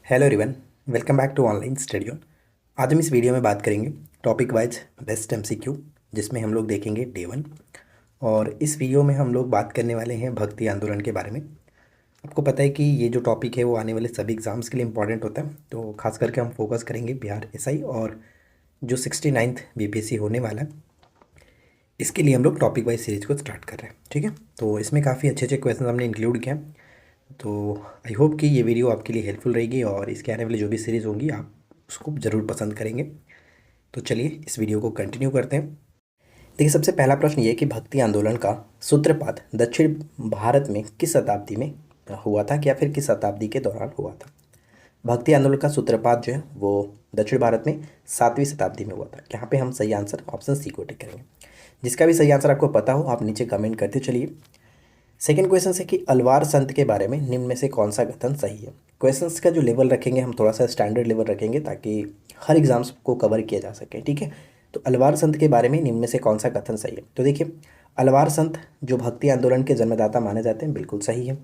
Hello everyone, welcome back to online study on. आज हम इस वीडियो में बात करेंगे टॉपिक वाइज बेस्ट एमसीक्यू, जिसमें हम लोग देखेंगे डे 1। और इस वीडियो में हम लोग बात करने वाले हैं भक्ति आंदोलन के बारे में। आपको पता है कि ये जो टॉपिक है वो आने वाले सभी एग्ज़ाम्स के लिए इंपॉर्टेंट होता है, तो खास करके हम फोकस करेंगे बिहार एसआई और जो 69th बीपीएससी होने वाला है, इसके लिए हम लोग टॉपिक वाइज सीरीज को स्टार्ट कर रहे हैं। ठीक है, तो इसमें काफ़ी अच्छे अच्छे क्वेश्चन हमने इंक्लूड किया हैं। तो आई होप कि ये वीडियो आपके लिए हेल्पफुल रहेगी और इसके आने वाली जो भी सीरीज़ होंगी आप उसको ज़रूर पसंद करेंगे। तो चलिए इस वीडियो को कंटिन्यू करते हैं। देखिए, सबसे पहला प्रश्न ये है कि भक्ति आंदोलन का सूत्रपात दक्षिण भारत में किस शताब्दी में हुआ था, या फिर किस शताब्दी के दौरान हुआ था। भक्ति आंदोलन का सूत्रपात जो है वो दक्षिण भारत में 7वीं शताब्दी में हुआ था। यहाँ पे हम सही आंसर ऑप्शन सी को टिक करेंगे। जिसका भी सही आंसर आपको पता हो आप नीचे कमेंट करते चलिए। सेकेंड क्वेश्चन है कि अलवार संत के बारे में निम्न में से कौन सा कथन सही है। क्वेश्चंस का जो लेवल रखेंगे हम थोड़ा सा स्टैंडर्ड लेवल रखेंगे ताकि हर एग्जाम्स को कवर किया जा सके। ठीक है, तो अलवार संत के बारे में निम्न में से कौन सा कथन सही है। तो देखिए, अलवार संत जो भक्ति आंदोलन के जन्मदाता माने जाते हैं, बिल्कुल सही है।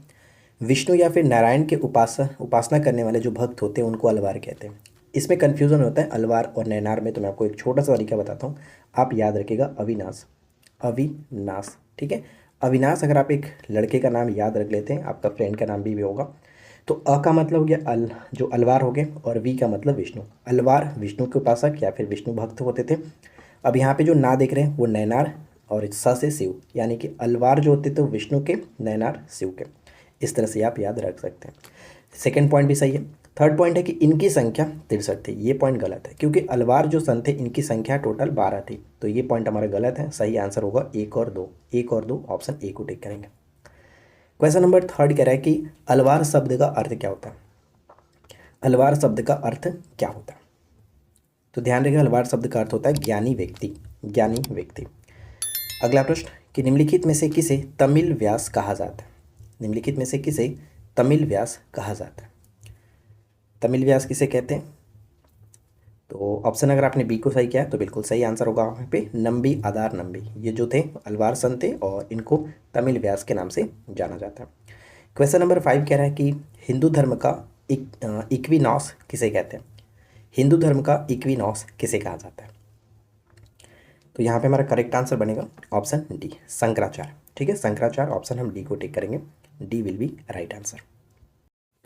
विष्णु या फिर नारायण के उपासना करने वाले जो भक्त होते हैं उनको अलवार कहते हैं। इसमें कन्फ्यूज़न होता है अलवार और नैनार में, तो मैं आपको एक छोटा सा तरीका बताता हूँ, आप याद रखिएगा। अविनाश, अविनाश, ठीक है। अविनाश अगर आप एक लड़के का नाम याद रख लेते हैं, आपका फ्रेंड का नाम भी होगा, तो अ का मतलब हो गया जो अलवार हो गए, और वी का मतलब विष्णु। अलवार विष्णु के उपासक या फिर विष्णु भक्त होते थे। अब यहाँ पे जो ना देख रहे हैं वो नैनार और स से शिव, यानी कि अलवार जो होते थे वो विष्णु के, नैनार शिव के। इस तरह से आप याद रख सकते हैं। सेकेंड पॉइंट भी सही है। थर्ड पॉइंट है कि इनकी संख्या 63 थी। ये पॉइंट गलत है, क्योंकि अलवार जो संत थे इनकी संख्या टोटल 12 थी, तो ये पॉइंट हमारा गलत है। सही आंसर होगा 1 और 2। 1 और 2 ऑप्शन ए को टिक करेंगे। क्वेश्चन नंबर थर्ड कह रहा है कि अलवार शब्द का अर्थ क्या होता है। अलवार शब्द का अर्थ क्या होता है, तो ध्यान रखिए, अलवार शब्द का अर्थ होता है ज्ञानी व्यक्ति, ज्ञानी व्यक्ति। अगला प्रश्न कि निम्नलिखित में से किसे तमिल व्यास कहा जाता है। निम्नलिखित में से किसे तमिल व्यास कहा जाता है। तमिल व्यास किसे कहते हैं, तो ऑप्शन अगर आपने बी को सही किया तो बिल्कुल सही आंसर होगा वहाँ पे नंबी आधार नंबी। ये जो थे अलवार संत थे और इनको तमिल व्यास के नाम से जाना जाता है। क्वेश्चन नंबर 5 कह रहा है कि हिंदू धर्म का इक्विनॉस किसे कहते हैं। हिंदू धर्म का इक्विनॉस किसे कहा जाता है, तो यहाँ पे हमारा करेक्ट आंसर बनेगा ऑप्शन डी, शंकराचार्य। ठीक है, शंकराचार्य ऑप्शन हम डी को टिक करेंगे। D will be right answer.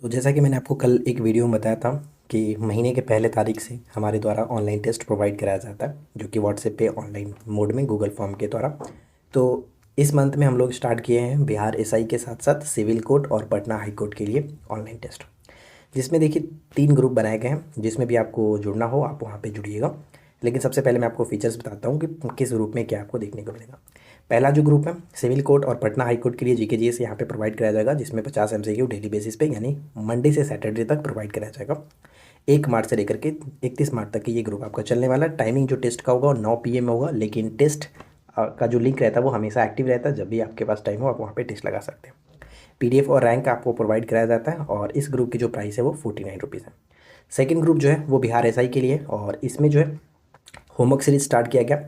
तो जैसा कि मैंने आपको कल एक वीडियो में बताया था कि महीने के पहले तारीख से हमारे द्वारा ऑनलाइन टेस्ट प्रोवाइड कराया जाता है, जो कि व्हाट्सएप पे ऑनलाइन मोड में गूगल फॉर्म के द्वारा। तो इस मंथ में हम लोग स्टार्ट किए हैं बिहार एसआई के साथ साथ सिविल कोर्ट और पटना हाई कोर्ट के लिए ऑनलाइन टेस्ट, जिसमें देखिए 3 ग्रुप बनाए गए हैं। जिसमें भी आपको जुड़ना हो आप वहाँ पर जुड़िएगा। लेकिन सबसे पहले मैं आपको फीचर्स बताता हूँ कि किस ग्रुप में क्या आपको देखने को मिलेगा। पहला जो ग्रुप है सिविल कोर्ट और पटना हाई कोर्ट के लिए जीके जीएस यहाँ पे प्रोवाइड कराया जाएगा, जिसमें 50 एमसीक्यू डेली बेसिस पे, यानी मंडे से सैटरडे तक प्रोवाइड कराया जाएगा। 1 मार्च से लेकर के 31 मार्च तक की ये ग्रुप आपका चलने वाला। टाइमिंग जो टेस्ट का होगा 9 PM होगा, लेकिन टेस्ट का जो लिंक रहता है वो हमेशा एक्टिव रहता है। जब भी आपके पास टाइम हो आप वहाँ पर टेस्ट लगा सकते हैं। PDF और रैंक आपको प्रोवाइड कराया जाता है, और इस ग्रुप की जो प्राइस है वो 49 रुपीज़ है। सेकेंड ग्रुप जो है वो बिहार एसआई के लिए, और इसमें जो है होमवर्क सीरीज स्टार्ट किया गया,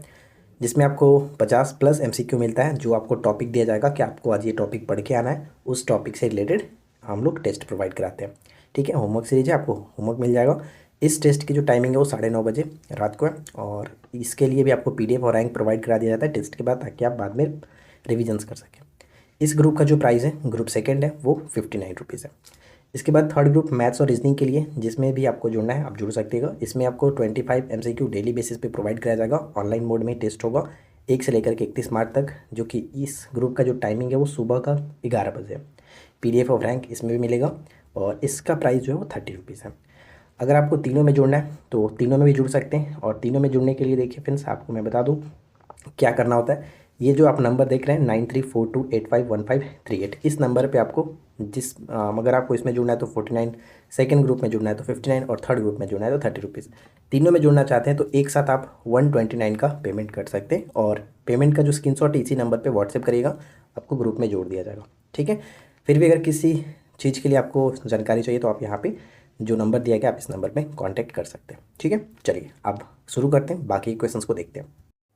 जिसमें आपको 50+ MCQ मिलता है। जो आपको टॉपिक दिया जाएगा कि आपको आज ये टॉपिक पढ़ के आना है, उस टॉपिक से रिलेटेड हम लोग टेस्ट प्रोवाइड कराते हैं। ठीक है, होमवर्क सीरीज है, आपको होमवर्क मिल जाएगा। इस टेस्ट की जो टाइमिंग है वो 9:30 बजे रात को है, और इसके लिए भी आपको PDF और रैंक प्रोवाइड करा दिया जाता है टेस्ट के बाद, ताकि आप बाद में रिविजन्स कर सकें। इस ग्रुप का जो प्राइस है, ग्रुप सेकेंड है, वो 59 रुपीज़ है। इसके बाद थर्ड ग्रुप मैथ्स और रीजनिंग के लिए, जिसमें भी आपको जुड़ना है आप जुड़ सकते हो। इसमें आपको 25 MCQ डेली बेसिस पे प्रोवाइड कराया जाएगा। ऑनलाइन मोड में टेस्ट होगा 1 से लेकर के 31 मार्च तक, जो कि इस ग्रुप का जो टाइमिंग है वो सुबह का 11 बजे है। PDF और रैंक इसमें भी मिलेगा, और इसका प्राइस जो है वो 30 रुपीज़ है। अगर आपको तीनों में जुड़ना है तो तीनों में भी जुड़ सकते हैं। और तीनों में जुड़ने के लिए देखिए फ्रेंड्स, आपको मैं बता दूँ क्या करना होता है। ये जो आप नंबर देख रहे हैं 9342851538, इस नंबर पे आपको अगर आपको इसमें जुड़ना है तो 49, सेकंड ग्रुप में जुड़ना है तो 59, और थर्ड ग्रुप में जुड़ना है तो 30 रुपीज़। तीनों में जुड़ना चाहते हैं तो एक साथ आप 129 का पेमेंट कर सकते हैं, और पेमेंट का जो स्क्रीनशॉट इसी नंबर पे व्हाट्सएप करिएगा, आपको ग्रुप में जोड़ दिया जाएगा। ठीक है, फिर भी अगर किसी चीज़ के लिए आपको जानकारी चाहिए तो आप यहाँ पर जो नंबर दिया गया आप इस नंबर पर कॉन्टैक्ट कर सकते हैं। ठीक है, चलिए अब शुरू करते हैं, बाकी क्वेश्चन को देखते हैं।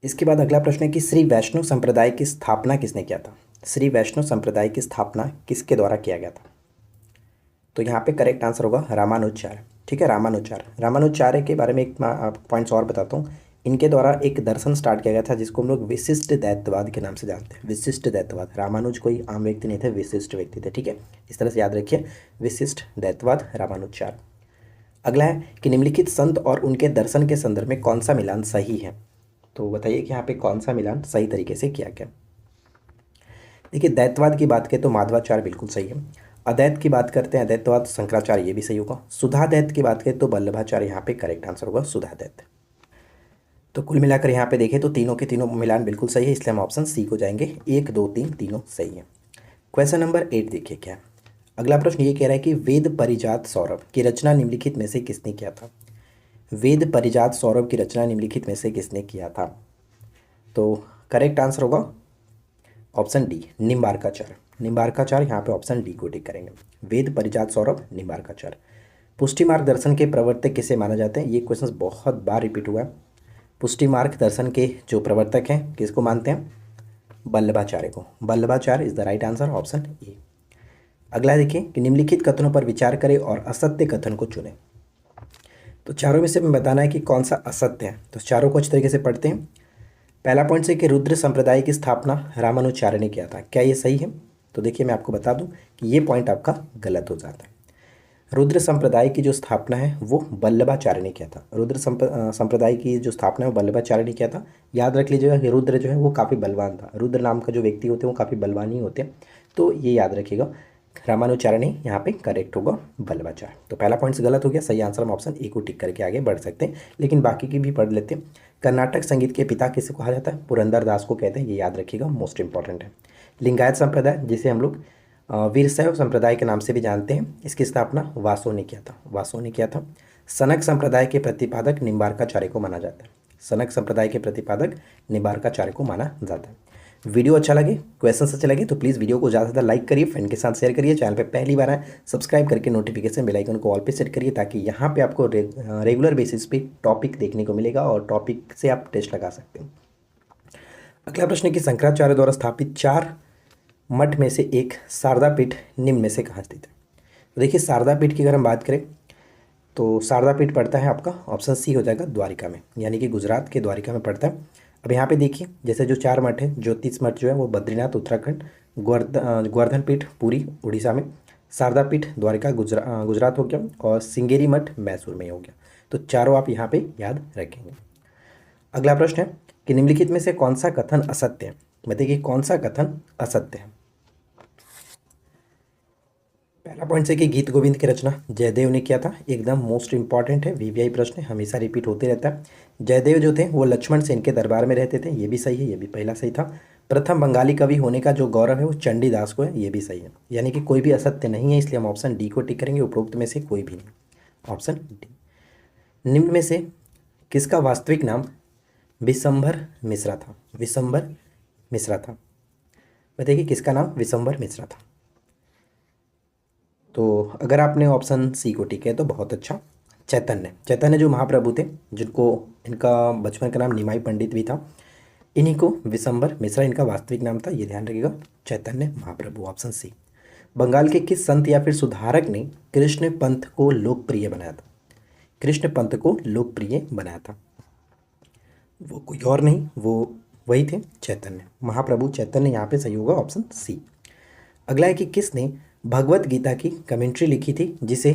इसके बाद अगला प्रश्न है कि श्री वैष्णव संप्रदाय की स्थापना किसने किया था। श्री वैष्णव संप्रदाय की स्थापना किसके द्वारा किया गया था। तो यहाँ पे करेक्ट आंसर होगा रामानुजाचार्य। ठीक है, रामानुजाचार्य। रामानुजाचार्य के बारे में एक पॉइंट्स और बताता हूँ। इनके द्वारा एक दर्शन स्टार्ट किया गया था जिसको हम लोग विशिष्ट दैत्यवाद के नाम से जानते हैं। विशिष्ट दैत्यवाद। रामानुज कोई आम व्यक्ति नहीं थे, विशिष्ट व्यक्ति थे। ठीक है, इस तरह से याद रखिए, विशिष्ट दैत्यवाद रामानुजाचार्य। अगला है कि निम्नलिखित संत और उनके दर्शन के संदर्भ में कौन सा मिलान सही है। तो बताइए कि यहाँ पे कौन सा मिलान सही तरीके से किया गया। देखिए, दैत्यवाद की बात करें तो माधवाचार्य बिल्कुल सही है। अद्वैत की बात करते हैं, अद्वैतवाद, शंकराचार्य, ये भी सही होगा। सुधादैत की बात करें तो वल्लभाचार्य, यहाँ पे करेक्ट आंसर होगा सुधादैत। तो कुल मिलाकर यहाँ पे देखें तो तीनों के तीनों मिलान बिल्कुल सही है, इसलिए हम ऑप्शन सी को जाएंगे। 1 2 3 तीनों सही है। क्वेश्चन नंबर 8 देखिए क्या है। अगला प्रश्न ये कह रहा है कि वेद परिजात सौरभ की रचना निम्नलिखित में से किसने किया था। वेद परिजात सौरभ की रचना निम्नलिखित में से किसने किया था। तो करेक्ट आंसर होगा ऑप्शन डी, निम्बार्काचार्य। निम्बार्काचार्य, यहाँ पे ऑप्शन डी को टिक करेंगे। वेद परिजात सौरभ, निम्बार्काचार्य। पुष्टि मार्ग दर्शन के प्रवर्तक किसे माना जाते हैं, ये क्वेश्चन बहुत बार रिपीट हुआ है। पुष्टि मार्ग दर्शन के जो प्रवर्तक हैं किसको मानते हैं, वल्लभाचार्य को। Vallabhacharya is the right answer, option A. अगला देखिए कि निम्नलिखित कथनों पर विचार करें और असत्य कथन को चुनें। तो चारों में से हमें बताना है कि कौन सा असत्य है। तो चारों को अच्छी तरीके से पढ़ते हैं। पहला पॉइंट से कि रुद्र संप्रदाय की स्थापना रामानुजाचार्य ने किया था, क्या ये सही है। तो देखिए मैं आपको बता दूं कि ये पॉइंट आपका गलत हो जाता है। रुद्र संप्रदाय की जो स्थापना है वो वल्लभाचार्य ने किया था। रुद्र संप्रदाय की जो स्थापना है वल्लभाचार्य ने किया था। याद रख लीजिएगा कि रुद्र जो है वो काफ़ी बलवान था। रुद्र नाम का जो व्यक्ति होते हैं वो काफ़ी बलवान ही होते हैं, तो ये याद रखिएगा। रामानुजाचार्य ने यहाँ पे करेक्ट होगा वल्लभाचार्य। तो पहला पॉइंट गलत हो गया, सही आंसर हम ऑप्शन ए को टिक करके आगे बढ़ सकते हैं, लेकिन बाकी की भी पढ़ लेते हैं। कर्नाटक संगीत के पिता किसे कहा जाता है, पुरंदर दास को कहते हैं, ये याद रखिएगा, मोस्ट इंपॉर्टेंट है। लिंगायत संप्रदाय, जिसे हम लोग वीरशैव संप्रदाय के नाम से भी जानते हैं, इसकी स्थापना वासो ने किया था। वासो ने किया था। सनक संप्रदाय के प्रतिपादक निम्बार्काचार्य को माना जाता है। सनक संप्रदाय के प्रतिपादक निम्बार्काचार्य को माना जाता है। वीडियो अच्छा लगे, क्वेश्चन अच्छे लगे तो प्लीज़ वीडियो को ज़्यादा से ज़्यादा लाइक करिए, फ्रेंड के साथ शेयर करिए। चैनल पे पहली बार आए सब्सक्राइब करके नोटिफिकेशन बेल आइकन को ऑल पे सेट करिए, ताकि यहाँ पे आपको रेगुलर बेसिस पे टॉपिक देखने को मिलेगा और टॉपिक से आप टेस्ट लगा सकते हैं। अगला प्रश्न है कि शंकराचार्य द्वारा स्थापित 4 मठ में से एक शारदा पीठ निम्न में से कहाँ स्थित है। तो देखिए, शारदा पीठ की अगर हम बात करें तो शारदा पीठ पड़ता है आपका ऑप्शन सी हो जाएगा द्वारिका में, यानी कि गुजरात के द्वारिका में पड़ता है। अब यहाँ पे देखिए, जैसे जो 4 मठ है, ज्योतिष मठ जो है वो बद्रीनाथ उत्तराखंड, गोवर्धन पीठ पुरी उड़ीसा में, शारदा पीठ द्वारिका गुजरात हो गया, और सिंगेरी मठ मैसूर में हो गया। तो चारों आप यहाँ पे याद रखेंगे। अगला प्रश्न है कि निम्नलिखित में से कौन सा कथन असत्य है। बताइए कौन सा कथन असत्य है। पहला पॉइंट है कि गीत गोविंद की रचना जयदेव ने किया था, एकदम मोस्ट इंपॉर्टेंट है, वीवीआई प्रश्न है, हमेशा रिपीट होते रहता है। जयदेव जो थे वो लक्ष्मण सेन के दरबार में रहते थे, ये भी सही है, ये भी पहला सही था। प्रथम बंगाली कवि होने का जो गौरव है वो चंडीदास को है, ये भी सही है, यानी कि कोई भी असत्य नहीं है, इसलिए हम ऑप्शन डी को टिक करेंगे, उपरोक्त में से कोई भी नहीं, ऑप्शन डी। निम्न में से किसका वास्तविक नाम विशंभर मिश्रा था। विशंभर मिश्रा था, बताइए किसका नाम विशंभर मिश्रा था। तो अगर आपने ऑप्शन सी को टिक है तो बहुत अच्छा। चैतन्य, चैतन्य जो महाप्रभु थे, जिनको इनका बचपन का नाम निमाई पंडित भी था, इन्हीं को विशंभर मिश्रा इनका वास्तविक नाम था, ये ध्यान रखिएगा, चैतन्य महाप्रभु, ऑप्शन सी। बंगाल के किस संत या फिर सुधारक ने कृष्ण पंथ को लोकप्रिय बनाया था। कृष्ण पंथ को लोकप्रिय बनाया था, वो कोई और नहीं, वो वही थे चैतन्य महाप्रभु, चैतन्य यहाँ पे सही होगा, ऑप्शन सी। अगला है कि किसने भगवत गीता की कमेंट्री लिखी थी, जिसे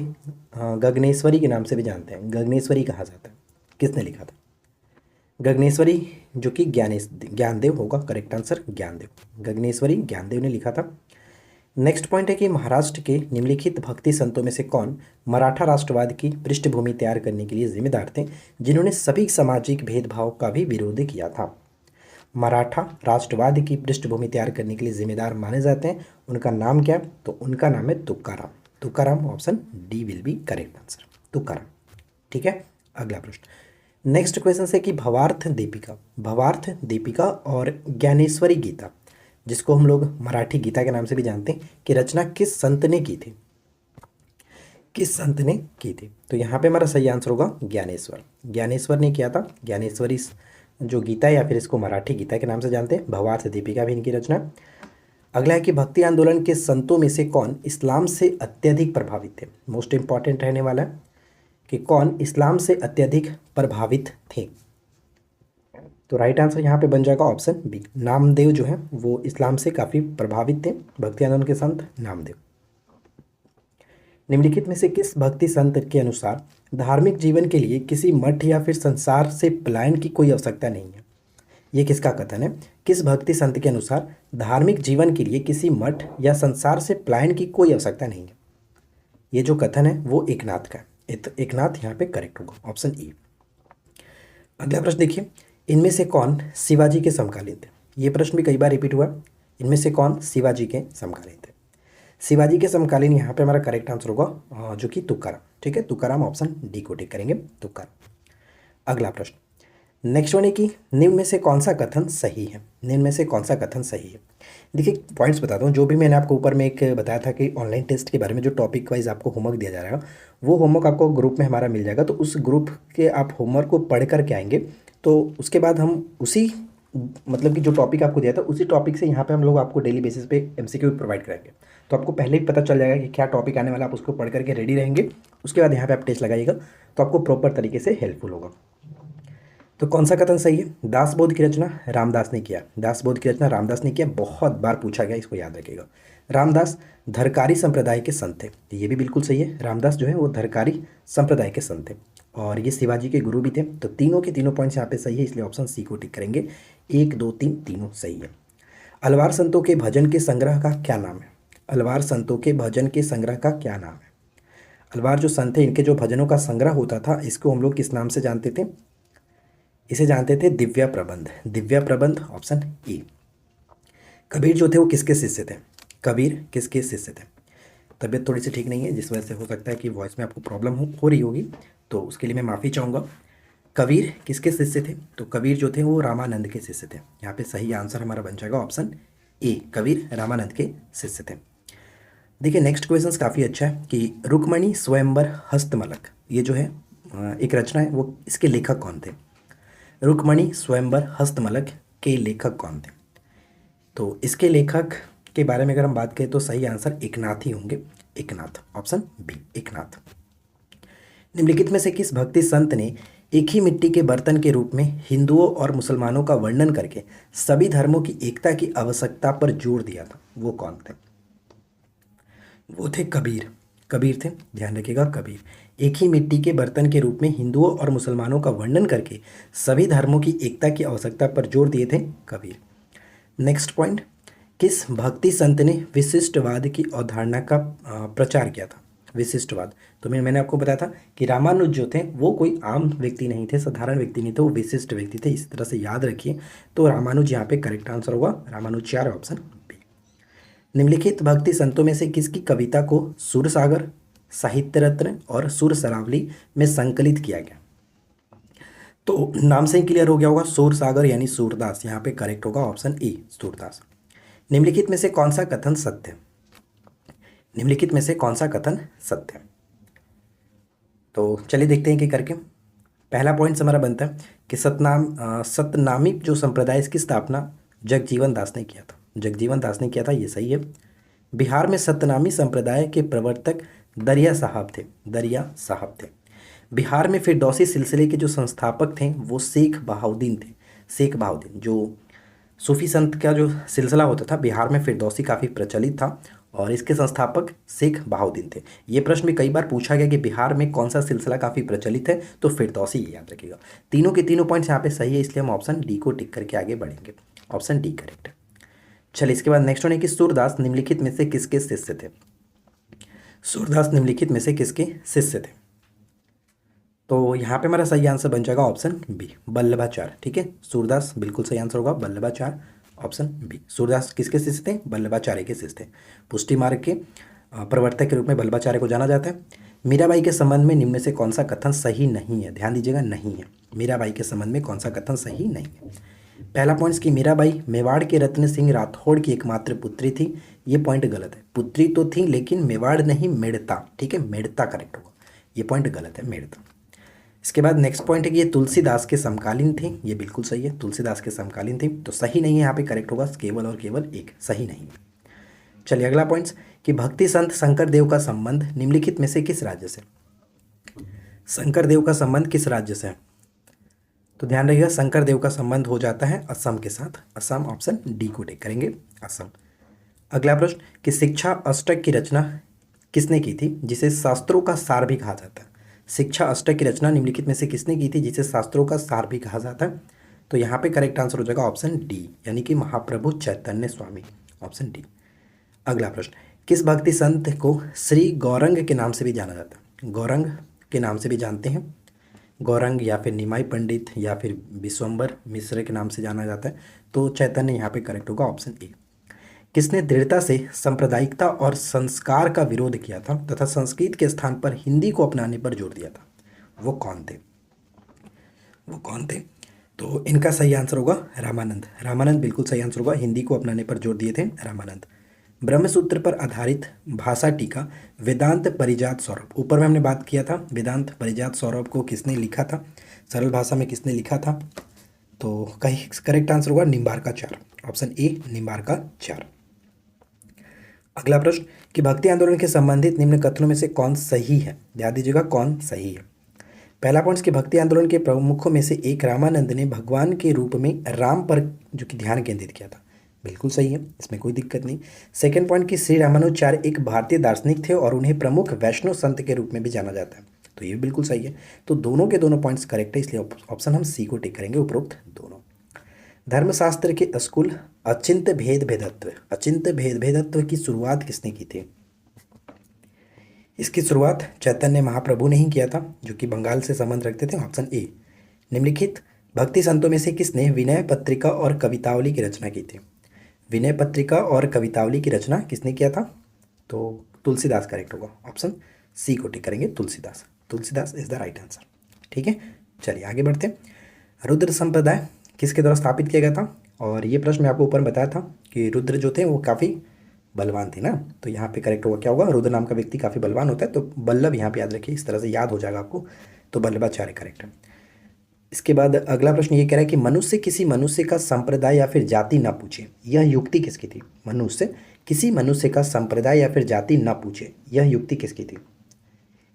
गगनेश्वरी के नाम से भी जानते हैं। गगनेश्वरी कहा जाता है, किसने लिखा था। गगनेश्वरी जो कि ज्ञानदेव होगा, करेक्ट आंसर ज्ञानदेव। गगनेश्वरी ज्ञानदेव ने लिखा था। नेक्स्ट पॉइंट है कि महाराष्ट्र के निम्नलिखित भक्ति संतों में से कौन मराठा राष्ट्रवाद की पृष्ठभूमि तैयार करने के लिए जिम्मेदार थे, जिन्होंने सभी सामाजिक भेदभाव का भी विरोध किया था। मराठा राष्ट्रवाद की पृष्ठभूमि तैयार करने के लिए जिम्मेदार माने जाते हैं, उनका नाम क्या है, तो उनका नाम है Tukaram. Tukaram, option D will be correct answer, Tukaram. ठीक है, अगला प्रश्न। नेक्स्ट क्वेश्चन है कि भवार्थ दीपिका और ज्ञानेश्वरी गीता, जिसको हम लोग मराठी गीता के नाम से भी जानते हैं, कि रचना किस संत ने की थी। किस संत ने की थी। तो यहाँ पे हमारा सही आंसर होगा ज्ञानेश्वर। ज्ञानेश्वर ने किया था। ज्ञानेश्वरी जो गीता है, या फिर इसको मराठी गीता के नाम से जानते हैं, भवार्थ दीपिका भी इनकी रचना। अगला है कि भक्ति आंदोलन के संतों में से कौन इस्लाम से अत्यधिक प्रभावित थे। मोस्ट इंपॉर्टेंट रहने वाला है कि कौन इस्लाम से अत्यधिक प्रभावित थे। तो राइट आंसर यहाँ पे बन जाएगा ऑप्शन बी, नामदेव जो है वो इस्लाम से काफ़ी प्रभावित थे, भक्ति आंदोलन के संत नामदेव। निम्नलिखित में से किस भक्ति संत के अनुसार धार्मिक जीवन के लिए किसी मठ या फिर संसार से पलायन की कोई आवश्यकता नहीं है। ये किसका कथन है? किस भक्ति संत के अनुसार धार्मिक जीवन के लिए किसी मठ या संसार से पलायन की कोई आवश्यकता नहीं है। ये जो कथन है वो एकनाथ का है। एकनाथ यहाँ पे करेक्ट होगा, ऑप्शन ई। अगला प्रश्न देखिए, इनमें से कौन शिवाजी के समकालीन थे। ये प्रश्न भी कई बार रिपीट हुआ। इनमें से कौन शिवाजी के समकालीन थे? शिवाजी के समकालीन यहाँ पे हमारा करेक्ट आंसर होगा जो कि तुकाराम। ठीक है, तुकाराम, ऑप्शन डी को टिक करेंगे, तुकाराम। अगला प्रश्न नेक्स्ट वन है कि निम्न में से कौन सा कथन सही है। निम्न में से कौन सा कथन सही है? देखिए पॉइंट्स बताता हूँ। जो भी मैंने आपको ऊपर में एक बताया था कि ऑनलाइन टेस्ट के बारे में जो टॉपिक वाइज आपको होमवर्क दिया जा रहा है, वो होमवर्क आपको ग्रुप में हमारा मिल जाएगा। तो उस ग्रुप के आप होमवर्क को पढ़ करके आएंगे, तो उसके बाद हम उसी मतलब कि जो टॉपिक आपको दिया था उसी टॉपिक से यहाँ पे हम लोग आपको डेली बेसिस पे एमसीक्यू प्रोवाइड कराएंगे। तो आपको पहले ही पता चल जाएगा कि क्या टॉपिक आने वाला, आप उसको पढ़ करके रेडी रहेंगे। उसके बाद यहाँ पे आप टेस्ट लगाइएगा तो आपको प्रॉपर तरीके से हेल्पफुल होगा। तो कौन सा कथन सही है? दासबोध की रचना रामदास ने किया। दासबोध की रचना रामदास ने किया, बहुत बार पूछा गया, इसको याद रखिएगा। रामदास धरकारी संप्रदाय के संत थे, तो ये भी बिल्कुल सही है। रामदास जो है वो धरकारी संप्रदाय के संत थे और ये शिवाजी के गुरु भी थे। तो तीनों के तीनों पॉइंट्स यहाँ पे सही है, इसलिए ऑप्शन सी को टिक करेंगे। 1, 2, 3 तीनों सही है। अलवार संतों के भजन के संग्रह का क्या नाम है? अलवार संतों के भजन के संग्रह का क्या नाम है? अलवार जो संत थे इनके जो भजनों का संग्रह होता था, इसको हम लोग किस नाम से जानते थे? इसे जानते थे दिव्या प्रबंध। दिव्या प्रबंध, ऑप्शन ई। कबीर जो थे वो किसके शिष्य थे? कबीर किसके शिष्य थे? तबीयत थोड़ी सी ठीक नहीं है, जिस वजह से हो सकता है कि वॉइस में आपको प्रॉब्लम हो रही होगी, तो उसके लिए मैं माफ़ी चाहूँगा। कबीर किसके शिष्य थे? तो कबीर जो थे वो रामानंद के शिष्य थे। यहाँ पे सही आंसर हमारा बन जाएगा ऑप्शन ए, कबीर रामानंद के शिष्य थे। देखिए नेक्स्ट क्वेश्चन काफ़ी अच्छा है कि रुक्मणी स्वयंवर हस्तमलक, ये जो है एक रचना है, वो इसके लेखक कौन थे? रुक्मणी स्वयंवर हस्तमलक के लेखक कौन थे? तो इसके लेखक के बारे में अगर हम बात करें तो सही आंसर एकनाथ ही होंगे, एकनाथ, ऑप्शन बी, एकनाथ। निम्नलिखित में से किस भक्ति संत ने एक ही मिट्टी के बर्तन के रूप में हिंदुओं और मुसलमानों का वर्णन करके सभी धर्मों की एकता की आवश्यकता पर जोर दिया था? वो कौन थे? वो थे कबीर। कबीर थे, ध्यान रखिएगा, कबीर। एक ही मिट्टी के बर्तन के रूप में हिंदुओं और मुसलमानों का वर्णन करके सभी धर्मों की एकता की आवश्यकता पर जोर दिए थे कबीर। नेक्स्ट पॉइंट, किस भक्ति संत ने विशिष्टवाद की अवधारणा का प्रचार किया था? विशिष्टवाद, तो मैंने आपको बताया था कि रामानुज जो थे वो कोई आम व्यक्ति नहीं थे, साधारण व्यक्ति नहीं थे, वो विशिष्ट व्यक्ति थे। इस तरह से याद रखिए। तो रामानुज यहाँ पे करेक्ट आंसर होगा, रामानुज 4, ऑप्शन बी। निम्नलिखित भक्ति संतों में से किसकी कविता को सूरसागर, साहित्य रत्न और सुर सरावली में संकलित किया गया? तो नाम से ही क्लियर हो गया होगा, सूरसागर यानी सूरदास। यहाँ पे करेक्ट होगा ऑप्शन ए, सूरदास। निम्नलिखित में से कौन सा कथन सत्य है? निम्नलिखित में से कौन सा कथन सत्य है? तो चलिए देखते हैं कि करके। पहला पॉइंट हमारा बनता है कि सतनामी जो संप्रदाय, इसकी स्थापना जगजीवन दास ने किया था। जगजीवन दास ने किया था, ये सही है। बिहार में सतनामी संप्रदाय के प्रवर्तक दरिया साहब थे। दरिया साहब थे। बिहार में फिरदौसी सिलसिले के जो संस्थापक थे वो शेख बहाउद्दीन थे। शेख बहाउद्दीन, जो सूफी संत का जो सिलसिला होता था बिहार में, फिरदौसी काफ़ी प्रचलित था और इसके संस्थापक शेख बहाउद्दीन थे। ये प्रश्न भी कई बार पूछा गया कि बिहार में कौन सा सिलसिला काफ़ी प्रचलित है, तो फिरदौसी, याद रखिएगा। तीनों के तीनों पॉइंट्स यहाँ पे सही है, इसलिए हम ऑप्शन डी को टिक करके आगे बढ़ेंगे। ऑप्शन डी करेक्ट है। चलिए इसके बाद नेक्स्ट वन है कि सूरदास निम्नलिखित में से किसके शिष्य थे? सूरदास निम्नलिखित में से किसके शिष्य थे? तो यहाँ पे हमारा सही आंसर बन जाएगा ऑप्शन बी, वल्लभाचार्य। ठीक है, सूरदास बिल्कुल सही आंसर होगा, वल्लभाचार्य, ऑप्शन बी। सूरदास किसके शिष्य थे? वल्लभाचार्य के शिष्य थे। पुष्टि मार्ग के प्रवर्तक के रूप में वल्लभाचार्य को जाना जाता है। मीराबाई के संबंध में निम्न में से कौन सा कथन सही नहीं है? ध्यान दीजिएगा, नहीं है। मीराबाई के संबंध में कौन सा कथन सही नहीं है? पहला पॉइंट कि मीराबाई मेवाड़ के रत्न सिंह राठौड़ की एकमात्र पुत्री थी, ये पॉइंट गलत है। पुत्री तो थी लेकिन मेवाड़ नहीं, मेड़ता। ठीक है, मेड़ता करेक्ट होगा, ये पॉइंट गलत है, मेड़ता। इसके बाद नेक्स्ट पॉइंट है कि ये तुलसीदास के समकालीन थे, ये बिल्कुल सही है, तुलसीदास के समकालीन थे। तो सही नहीं है, यहाँ पे करेक्ट होगा केवल और केवल एक, सही नहीं है। चलिए अगला पॉइंट्स कि भक्ति संत शंकर देव का संबंध निम्नलिखित में से किस राज्य से? शंकर देव का संबंध किस राज्य से है? तो ध्यान रखिएगा, शंकर देव का संबंध हो जाता है असम के साथ। असम, ऑप्शन डी को टिक करेंगे, असम। अगला प्रश्न कि शिक्षा अष्टक की रचना किसने की थी जिसे शास्त्रों का सार भी कहा जाता है? शिक्षा अष्टक की रचना निम्नलिखित में से किसने की थी जिसे शास्त्रों का सार भी कहा जाता है? तो यहाँ पे करेक्ट आंसर हो जाएगा ऑप्शन डी, यानी कि महाप्रभु चैतन्य स्वामी, ऑप्शन डी। अगला प्रश्न, किस भक्ति संत को श्री गौरंग के नाम से भी जाना जाता है? गौरंग के नाम से भी जानते हैं, गौरंग या फिर निमाई पंडित या फिर विश्वम्बर मिश्र के नाम से जाना जाता है। तो चैतन्य यहाँ पे करेक्ट होगा, ऑप्शन ए। किसने दृढ़ता से सांप्रदायिकता और संस्कार का विरोध किया था तथा संस्कृत के स्थान पर हिंदी को अपनाने पर जोर दिया था? वो कौन थे? वो कौन थे? तो इनका सही आंसर होगा रामानंद। रामानंद बिल्कुल सही आंसर होगा, हिंदी को अपनाने पर जोर दिए थे रामानंद। ब्रह्मसूत्र पर आधारित भाषा टीका वेदांत परिजात सौरभ, ऊपर में हमने बात किया था, वेदांत परिजात सौरभ को किसने लिखा था, सरल भाषा में किसने लिखा था? तो करेक्ट आंसर होगा निम्बार्काचार्य, ऑप्शन ए निम्बार्काचार्य। अगला प्रश्न कि भक्ति आंदोलन के संबंधित निम्न कथनों में से कौन सही है? ध्यान दीजिएगा कौन सही है। पहला पॉइंट कि भक्ति आंदोलन के प्रमुखों में से एक रामानंद ने भगवान के रूप में राम पर जो कि ध्यान केंद्रित किया था, बिल्कुल सही है, इसमें कोई दिक्कत नहीं। सेकंड पॉइंट कि श्री रामानुजाचार्य एक भारतीय दार्शनिक थे और उन्हें प्रमुख वैष्णव संत के रूप में भी जाना जाता है, तो ये बिल्कुल सही है। तो दोनों के दोनों पॉइंट्स करेक्ट है, इसलिए ऑप्शन हम सी को टिक करेंगे, उपरोक्त दोनों। धर्मशास्त्र के स्कूल अचिंत्य भेद भेदत्व की शुरुआत किसने की थी? इसकी शुरुआत चैतन्य महाप्रभु ने ही किया था, जो कि बंगाल से संबंध रखते थे, ऑप्शन ए। निम्नलिखित भक्ति संतों में से किसने विनय पत्रिका और कवितावली की रचना की थी? विनय पत्रिका और कवितावली की रचना किसने किया था? तो तुलसीदास करेक्ट होगा, ऑप्शन सी को टिक करेंगे, Tulsidas. Tulsidas is the right answer. ठीक है, चलिए आगे बढ़ते हैं। रुद्र संप्रदाय किसके द्वारा स्थापित किया गया था? और ये प्रश्न मैं आपको ऊपर बताया था कि रुद्र जो थे वो काफ़ी बलवान थे ना, तो यहाँ पे करेक्ट होगा क्या होगा, रुद्र नाम का व्यक्ति काफ़ी बलवान होता है, तो बल्लभ यहाँ पे याद रखिए, इस तरह से याद हो जाएगा आपको, तो बल्लभाचार्य करेक्ट है। इसके बाद अगला प्रश्न ये कह रहा है कि मनुष्य किसी मनुष्य का संप्रदाय या फिर जाति न पूछे, यह युक्ति किसकी थी? मनुष्य किसी मनुष्य का संप्रदाय या फिर जाति न पूछे, यह युक्ति किसकी थी?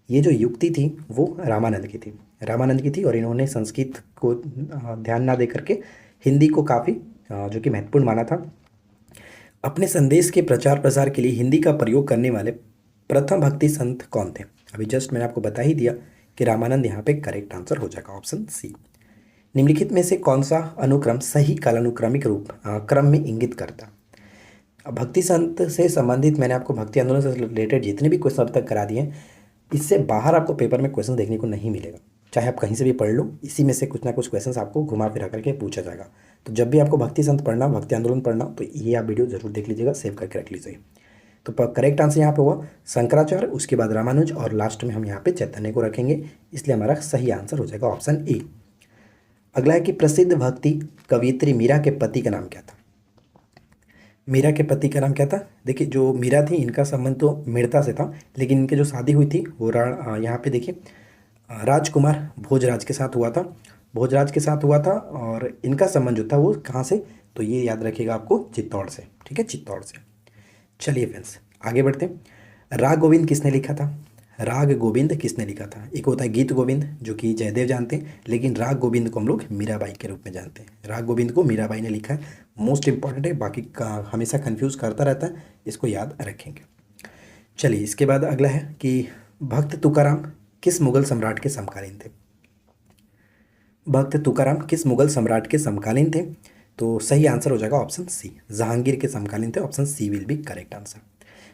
ये जो युक्ति थी वो रामानंद की थी, रामानंद की थी, और इन्होंने संस्कृत को ध्यान ना दे करके हिंदी को काफ़ी जो कि महत्वपूर्ण माना था। अपने संदेश के प्रचार प्रसार के लिए हिंदी का प्रयोग करने वाले प्रथम भक्ति संत कौन थे? अभी जस्ट मैंने आपको बता ही दिया कि रामानंद यहाँ पे करेक्ट आंसर हो जाएगा, ऑप्शन सी। निम्नलिखित में से कौन सा अनुक्रम सही कालानुक्रमिक क्रम में इंगित करता? अब भक्ति संत से संबंधित मैंने आपको भक्ति आंदोलन से रिलेटेड जितने भी क्वेश्चन अब तक करा दिए हैं, इससे बाहर आपको पेपर में क्वेश्चन देखने को नहीं मिलेगा, चाहे आप कहीं से भी पढ़ लो, इसी में से कुछ ना कुछ क्वेश्चंस आपको घुमा फिरा करके पूछा जाएगा। तो जब भी आपको भक्ति संत पढ़ना, भक्ति आंदोलन पढ़ना, तो ये आप वीडियो जरूर देख लीजिएगा, सेव करके रख लीजिए। तो करेक्ट आंसर यहाँ पे हुआ शंकराचार्य, उसके बाद रामानुज, और लास्ट में हम यहाँ पे चैतन्य को रखेंगे, इसलिए हमारा सही आंसर हो जाएगा ऑप्शन ए। अगला है कि प्रसिद्ध भक्ति कवियत्री मीरा के पति का नाम क्या था? मीरा के पति का नाम क्या था? देखिए जो मीरा थी इनका संबंध तो मीणता से था, लेकिन इनकी जो शादी हुई थी वो यहाँ पे देखिए राजकुमार भोजराज के साथ हुआ था, भोजराज के साथ हुआ था, और इनका संबंध जो था वो कहाँ से? तो ये याद रखिएगा आपको, चित्तौड़ से। ठीक है, चित्तौड़ से। चलिए फ्रेंड्स आगे बढ़ते हैं। राग गोविंद किसने लिखा था? राग गोविंद किसने लिखा था? एक होता है गीत गोविंद जो कि जयदेव जानते हैं, लेकिन राग गोविंद को हम लोग मीराबाई के रूप में जानते हैं। राग गोविंद को मीराबाई ने लिखा है, मोस्ट इंपॉर्टेंट है, बाकी का हमेशा कंफ्यूज करता रहता है, इसको याद रखेंगे। चलिए इसके बाद अगला है कि भक्त तुकाराम किस मुगल सम्राट के समकालीन थे? भक्त तुकाराम किस मुगल सम्राट के समकालीन थे? तो सही आंसर हो जाएगा ऑप्शन सी, जहांगीर के समकालीन थे, option C will be correct answer.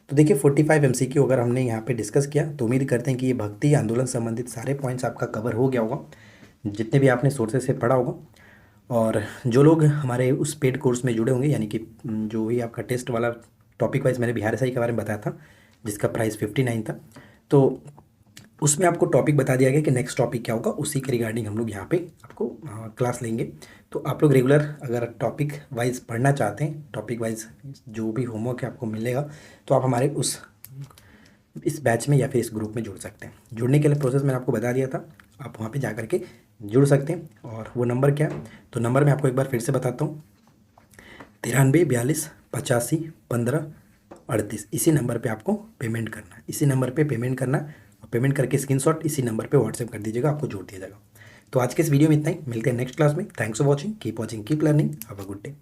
तो देखिए 45 MCQ अगर हमने यहाँ पे डिस्कस किया, तो उम्मीद करते हैं कि ये भक्ति आंदोलन संबंधित सारे पॉइंट्स आपका कवर हो गया होगा, जितने भी आपने सोर्सेज से पढ़ा होगा। और जो लोग हमारे उस पेड कोर्स में जुड़े होंगे, यानी कि जो भी आपका टेस्ट वाला टॉपिक वाइज मैंने बिहार SI के बारे में बताया था, जिसका प्राइस 59 था, तो उसमें आपको टॉपिक बता दिया गया कि नेक्स्ट टॉपिक क्या होगा, उसी के रिगार्डिंग हम लोग यहाँ पे आपको क्लास लेंगे। तो आप लोग रेगुलर अगर टॉपिक वाइज पढ़ना चाहते हैं, टॉपिक वाइज जो भी होमवर्क आपको मिलेगा, तो आप हमारे इस बैच में या फिर इस ग्रुप में जुड़ सकते हैं। जुड़ने के लिए प्रोसेस मैंने आपको बता दिया था, आप वहाँ पे जा करके जुड़ सकते हैं। और वो नंबर क्या है? तो नंबर मैं आपको एक बार फिर से बताता हूँ, 93 42 85 15 38 इसी नंबर पे आपको पेमेंट करना है, इसी नंबर पे पेमेंट करना और पेमेंट करके स्क्रीनशॉट इसी नंबर पे व्हाट्सएप कर दीजिएगा, आपको जोड़ दिया जाएगा। तो आज के इस वीडियो में इतना ही, मिलते हैं नेक्स्ट क्लास में। Thanks for watching, keep learning, have a good day.